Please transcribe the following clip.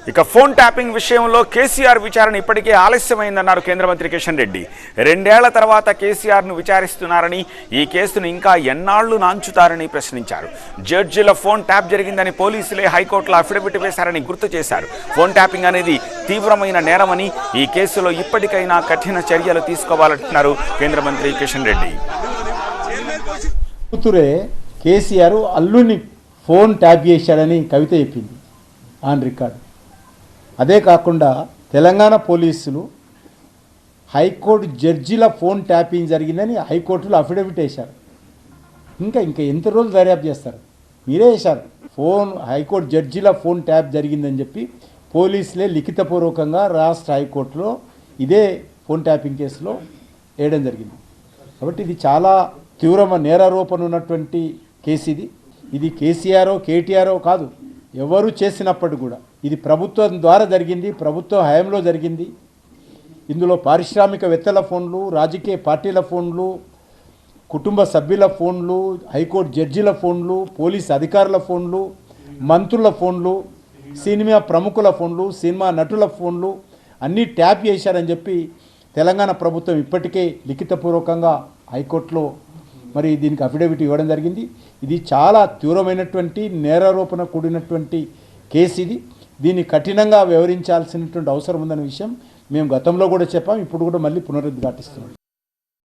ఇక phone tapping విషయంలో కేసీఆర్ విచారణ ఇప్పటికే ఆలస్యమైందన్నారు కేంద్ర మంత్రి కిషన్ రెడ్డి. 2 ఏళ్ల తర్వాత కేసీఆర్ను విచారిస్తున్నారని, ఈ కేసును ఇంకా ఎన్నాళ్లు నాంచుతారని ప్రశ్నించారు. జడ్జిల ఫోన్ ట్యాప్ జరిగిందని పోలీసులే హైకోర్టులో అఫిడవిట్ వేశారని గుర్తు చేశారు. ఫోన్ ట్యాపింగ్ అనేది తీవ్రమైన నేరమని, ఈ కేసులో ఇప్పటికైనా కఠిన చర్యలు తీసుకోవాలంటున్నారు కేంద్ర మంత్రి కిషన్ రెడ్డి. కూతురే కేసీఆర్ అల్లుని ఫోన్ ట్యాప్ చేశాడని కవిత చెప్పింది ఆన్ రికార్డు. అదే కాకుండా తెలంగాణ పోలీసులు హైకోర్టు జడ్జిల ఫోన్ ట్యాపింగ్ జరిగిందని హైకోర్టులో అఫిడవిట్ వేశారు. ఇంకా ఎంత రోజులు దర్యాప్తు చేస్తారు? మీరే వేశారు. హైకోర్టు జడ్జిల ఫోన్ ట్యాప్ జరిగిందని చెప్పి పోలీసులే లిఖితపూర్వకంగా రాష్ట్ర హైకోర్టులో ఇదే ఫోన్ ట్యాపింగ్ కేసులో వేయడం జరిగింది. కాబట్టి ఇది చాలా తీవ్రమైన నేరారోపణ ఉన్నటువంటి కేసు. ఇది కేసీఆర్ కేటీఆర్ కాదు, ఎవరు చేసినప్పటికీ కూడా ఇది ప్రభుత్వం ద్వారా జరిగింది, ప్రభుత్వ హయాంలో జరిగింది. ఇందులో పారిశ్రామికవేత్తల ఫోన్లు, రాజకీయ పార్టీల ఫోన్లు, కుటుంబ సభ్యుల ఫోన్లు, హైకోర్టు జడ్జిల ఫోన్లు, పోలీస్ అధికారుల ఫోన్లు, మంత్రుల ఫోన్లు, సినిమా ప్రముఖుల ఫోన్లు, సినిమా నటుల ఫోన్లు అన్నీ ట్యాప్ చేశారని చెప్పి తెలంగాణ ప్రభుత్వం ఇప్పటికే లిఖితపూర్వకంగా హైకోర్టులో మరి దీనికి అఫిడవిట్ ఇవ్వడం జరిగింది. ఇది చాలా తీవ్రమైనటువంటి నేరారోపణ కూడినటువంటి కేసు. దీన్ని కఠినంగా వ్యవహరించాల్సినటువంటి అవసరం ఉందనే విషయం మేము గతంలో కూడా చెప్పాం, ఇప్పుడు కూడా మళ్ళీ పునరుద్ఘాటిస్తున్నాం.